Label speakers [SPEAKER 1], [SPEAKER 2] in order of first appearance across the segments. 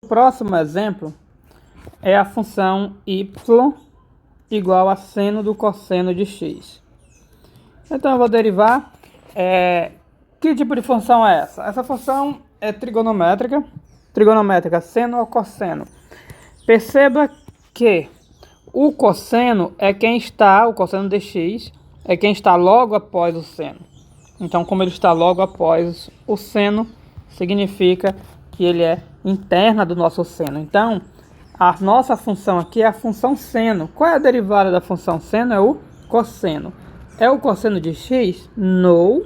[SPEAKER 1] próximo exemplo é a função y igual a seno do cosseno de x. Então eu vou derivar. Que tipo de função é essa? Essa função é trigonométrica. Trigonométrica, seno ou cosseno. Perceba que o cosseno é quem está, o cosseno de x, é quem está logo após o seno. Então, como ele está logo após o seno, significa que ele é interna do nosso seno. Então, a nossa função aqui é a função seno. Qual é a derivada da função seno? É o cosseno. É o cosseno de x? Não.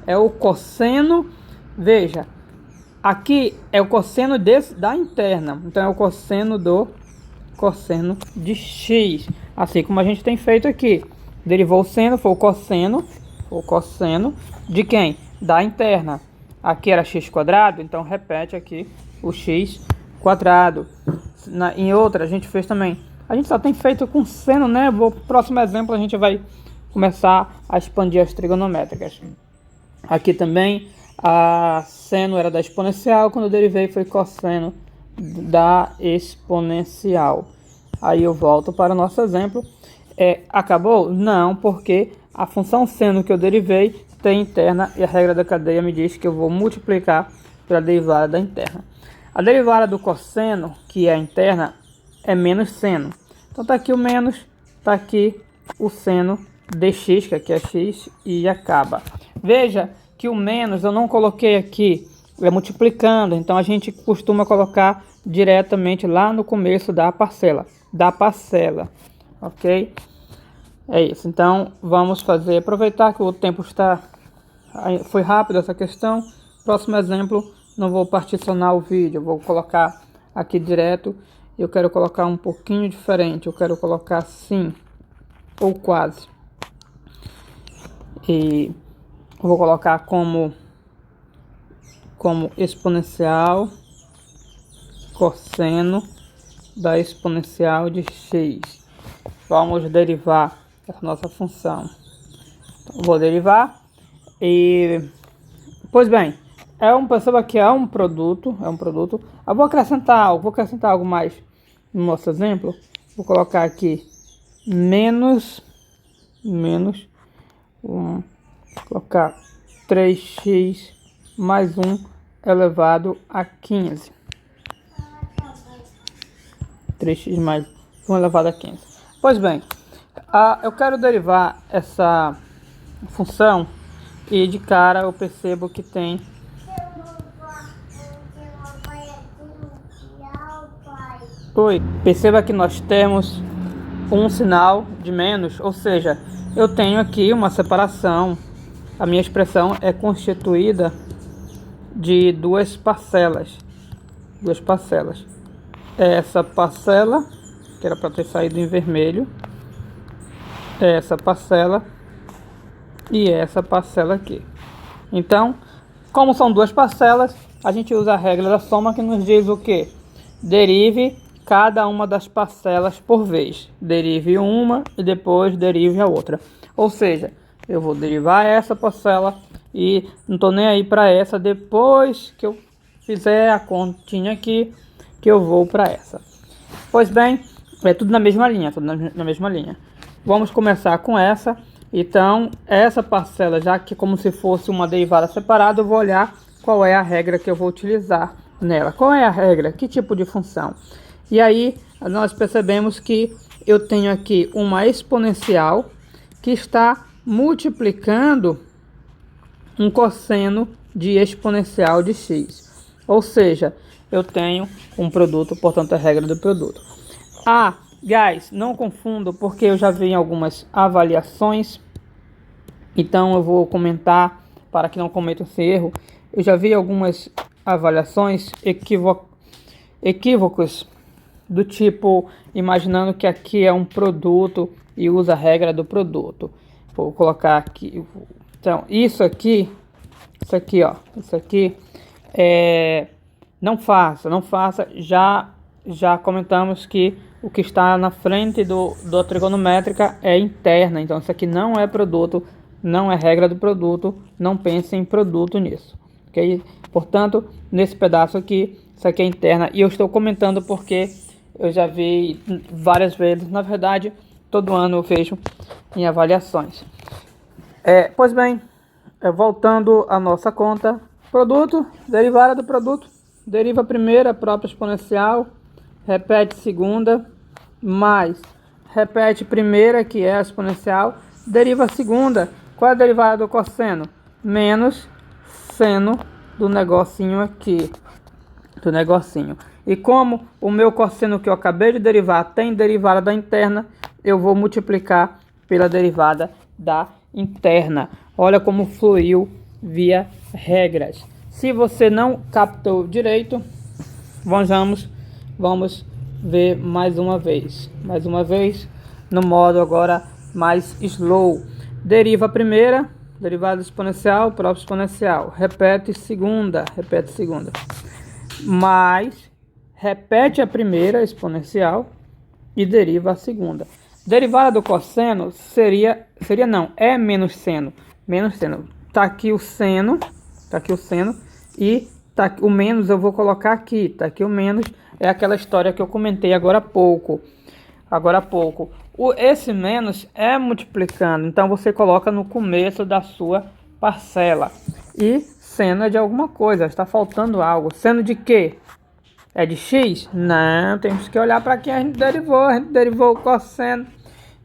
[SPEAKER 1] É o cosseno, veja, aqui é o cosseno da interna. Então, é o cosseno do cosseno de x. Assim como a gente tem feito aqui. Derivou o seno, foi o cosseno de quem? Da interna. Aqui era x quadrado, então repete aqui o x quadrado. Em outra a gente fez também. A gente só tem feito com seno, né? Próximo exemplo a gente vai começar a expandir as trigonométricas. Aqui também a seno era da exponencial, quando eu derivei foi cosseno da exponencial. Aí eu volto para o nosso exemplo. Acabou? Não, porque a função seno que eu derivei tem interna e a regra da cadeia me diz que eu vou multiplicar pela derivada da interna. A derivada do cosseno, que é a interna, é menos seno. Então tá aqui o menos, tá aqui o seno de x, que aqui é x, e acaba. Veja que o menos eu não coloquei aqui, é multiplicando, então a gente costuma colocar diretamente lá no começo da parcela, ok? É isso, então vamos fazer, aproveitar que o tempo foi rápido essa questão. Próximo exemplo, não vou particionar o vídeo, eu vou colocar aqui direto. Eu quero colocar um pouquinho diferente, eu quero colocar assim, ou quase. E vou colocar como exponencial cosseno da exponencial de x. Vamos derivar essa nossa função. Então, vou derivar e, pois bem, perceba que é um produto. Eu vou acrescentar algo mais no nosso exemplo. Vou colocar aqui menos colocar 3x mais 1 elevado a 15. 3x mais 1 elevado a 15. Pois bem, eu quero derivar essa função e de cara eu percebo que tem perceba que nós temos um sinal de menos, ou seja, eu tenho aqui uma separação. A minha expressão é constituída de duas parcelas. Essa parcela, que era para ter saído em vermelho, essa parcela e essa parcela aqui. Então, como são duas parcelas, a gente usa a regra da soma, que nos diz o quê? Derive cada uma das parcelas por vez. Derive uma e depois derive a outra. Ou seja, eu vou derivar essa parcela e não estou nem aí para essa. Depois que eu fizer a continha aqui, que eu vou para essa. Pois bem, é tudo na mesma linha, Vamos começar com essa. Então, essa parcela, já que como se fosse uma derivada separada, eu vou olhar qual é a regra que eu vou utilizar nela. Qual é a regra? Que tipo de função? E aí, nós percebemos que eu tenho aqui uma exponencial que está multiplicando um cosseno de exponencial de x. Ou seja, eu tenho um produto, portanto, a regra do produto. Guys, não confundo, porque eu já vi em algumas avaliações. Então, eu vou comentar para que não cometa esse erro. Eu já vi algumas avaliações equívocos do tipo, imaginando que aqui é um produto e usa a regra do produto. Vou colocar aqui. Então, isso aqui, não faça. Já comentamos que o que está na frente da trigonométrica é interna. Então, isso aqui não é produto, não é regra do produto. Não pense em produto nisso, ok? Portanto, nesse pedaço aqui, isso aqui é interna. E eu estou comentando porque eu já vi várias vezes. Na verdade, todo ano eu vejo em avaliações. Pois bem, voltando à nossa conta. Produto, derivada do produto. Deriva a primeira, própria exponencial. Repete segunda, mais repete primeira, que é a exponencial, deriva a segunda. Qual é a derivada do cosseno? Menos seno do negocinho aqui, do negocinho. E como o meu cosseno que eu acabei de derivar tem derivada da interna, eu vou multiplicar pela derivada da interna. Olha como fluiu via regras. Se você não captou direito, vamos ver mais uma vez no modo agora mais slow. Deriva a primeira, derivada exponencial, própria exponencial, repete segunda, mais repete a primeira exponencial e deriva a segunda. Derivada do cosseno seria não, é menos seno, tá aqui o seno e tá aqui, o menos eu vou colocar aqui, tá aqui o menos, é aquela história que eu comentei agora há pouco. Esse menos é multiplicando, então você coloca no começo da sua parcela. E seno é de alguma coisa, está faltando algo. Seno de quê? É de x? Não, temos que olhar para quem a gente derivou o cosseno.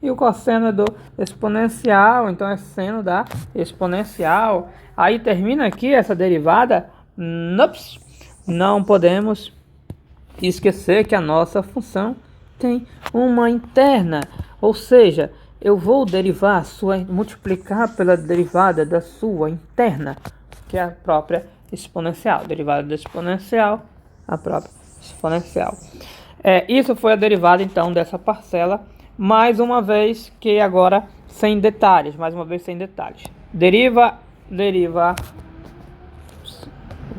[SPEAKER 1] E o cosseno é do exponencial, então é seno da exponencial. Aí termina aqui essa derivada. Não podemos esquecer que a nossa função tem uma interna, ou seja, eu vou multiplicar pela derivada da sua interna, que é a própria exponencial. Derivada da exponencial, a própria exponencial. Isso foi a derivada então dessa parcela, mais uma vez que agora sem detalhes, Deriva,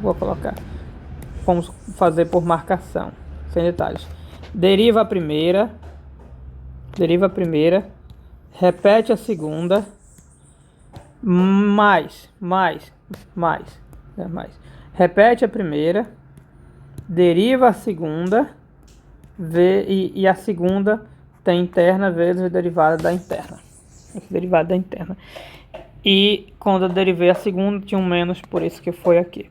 [SPEAKER 1] vou colocar, vamos fazer por marcação, sem detalhes. Deriva a primeira, repete a segunda, mais, repete a primeira, deriva a segunda, e a segunda tem interna vezes a derivada da interna. E quando eu derivei a segunda tinha um menos, por isso que foi aqui.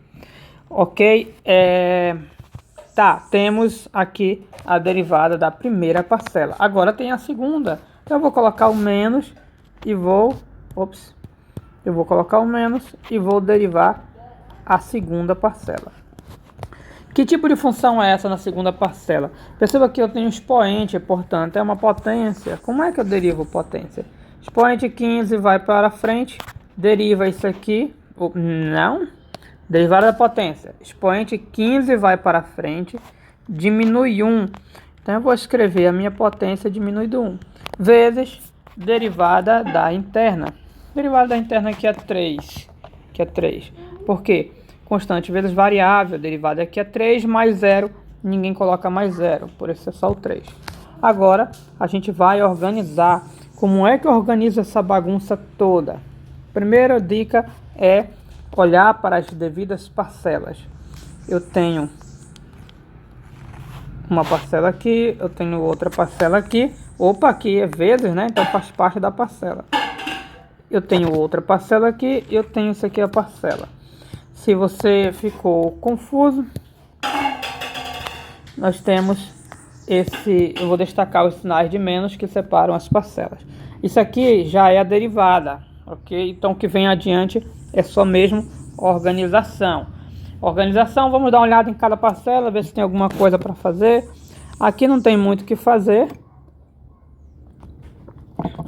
[SPEAKER 1] Ok? Temos aqui a derivada da primeira parcela. Agora tem a segunda. Então eu vou colocar o menos e vou derivar a segunda parcela. Que tipo de função é essa na segunda parcela? Perceba que eu tenho expoente, portanto é uma potência. Como é que eu derivo potência? Expoente 15 vai para frente, deriva isso aqui. Não. Derivada da potência. Expoente 15 vai para frente, diminui 1. Então eu vou escrever a minha potência diminui do 1. Vezes derivada da interna. Derivada da interna aqui é 3. Por quê? Constante vezes variável. Derivada aqui é 3 mais 0. Ninguém coloca mais 0. Por isso é só o 3. Agora a gente vai organizar. Como é que eu organizo essa bagunça toda? Primeira dica é olhar para as devidas parcelas. Eu tenho uma parcela aqui, eu tenho outra parcela aqui. Opa, aqui é vezes, né? Então faz parte da parcela. Eu tenho outra parcela aqui e eu tenho isso aqui a parcela. Se você ficou confuso, nós temos eu vou destacar os sinais de menos que separam as parcelas. Isso aqui já é a derivada, ok? Então o que vem adiante é só mesmo organização. Vamos dar uma olhada em cada parcela, ver se tem alguma coisa para fazer. Aqui não tem muito o que fazer.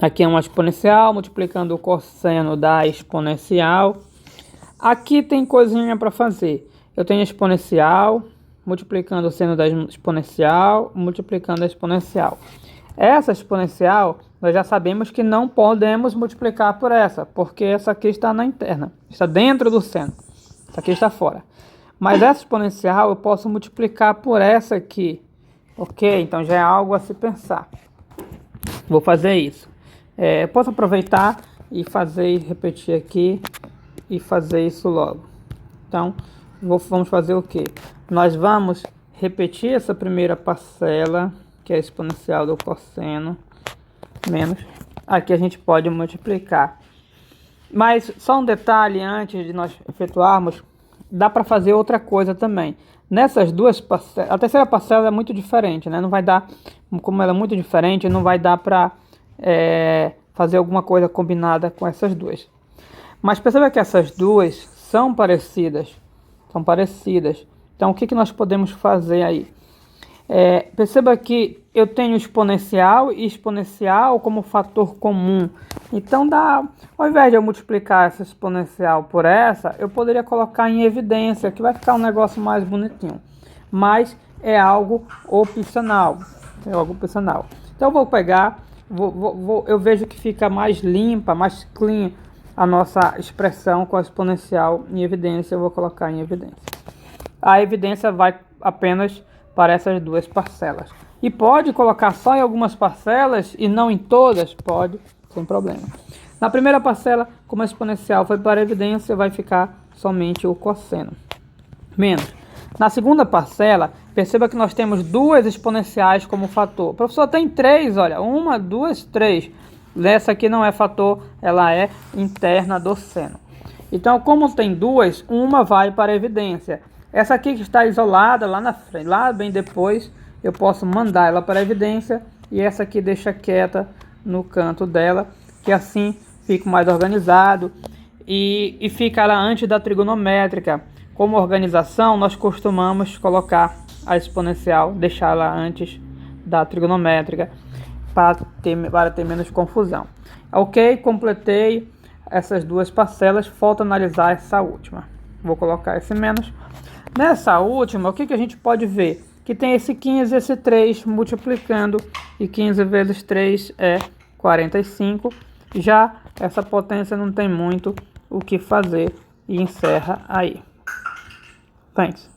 [SPEAKER 1] Aqui é uma exponencial, multiplicando o cosseno da exponencial. Aqui tem coisinha para fazer. Eu tenho exponencial, multiplicando o seno da exponencial, multiplicando a exponencial. Essa exponencial, nós já sabemos que não podemos multiplicar por essa, porque essa aqui está na interna, está dentro do seno. Essa aqui está fora. Mas essa exponencial eu posso multiplicar por essa aqui. Ok? Então já é algo a se pensar. Vou fazer isso. Posso aproveitar e repetir aqui e fazer isso logo. Então, vamos fazer o quê? nós vamos repetir essa primeira parcela, que é a exponencial do cosseno, menos. Aqui a gente pode multiplicar. Mas só um detalhe antes de nós efetuarmos, dá para fazer outra coisa também. Nessas duas parcelas, a terceira parcela é muito diferente, né? Não vai dar, como ela é muito diferente, não vai dar para fazer alguma coisa combinada com essas duas. Mas perceba que essas duas são parecidas. São parecidas. Então, o que nós podemos fazer aí? Perceba que eu tenho exponencial e exponencial como fator comum. Então, ao invés de eu multiplicar essa exponencial por essa, eu poderia colocar em evidência, que vai ficar um negócio mais bonitinho. Mas é algo opcional. É algo opcional. Então, eu vou pegar, eu vejo que fica mais limpa, mais clean a nossa expressão com a exponencial em evidência. Eu vou colocar em evidência. A evidência vai apenas para essas duas parcelas. E pode colocar só em algumas parcelas e não em todas? Pode, sem problema. Na primeira parcela, como a exponencial foi para a evidência, vai ficar somente o cosseno. Menos. Na segunda parcela, perceba que nós temos duas exponenciais como fator. O professor tem três, olha, 1, 2, 3. Essa aqui não é fator, ela é interna do seno. Então, como tem duas, uma vai para a evidência. Essa aqui que está isolada lá na frente, lá bem depois, eu posso mandar ela para a evidência. E essa aqui deixa quieta no canto dela, que assim fica mais organizado. E fica ela antes da trigonométrica. Como organização, nós costumamos colocar a exponencial, deixar ela antes da trigonométrica, para ter menos confusão. Ok, completei essas duas parcelas, falta analisar essa última. Vou colocar esse menos. Nessa última, o que a gente pode ver? Que tem esse 15 e esse 3 multiplicando, e 15 vezes 3 é 45. Já essa potência não tem muito o que fazer e encerra aí. Thanks.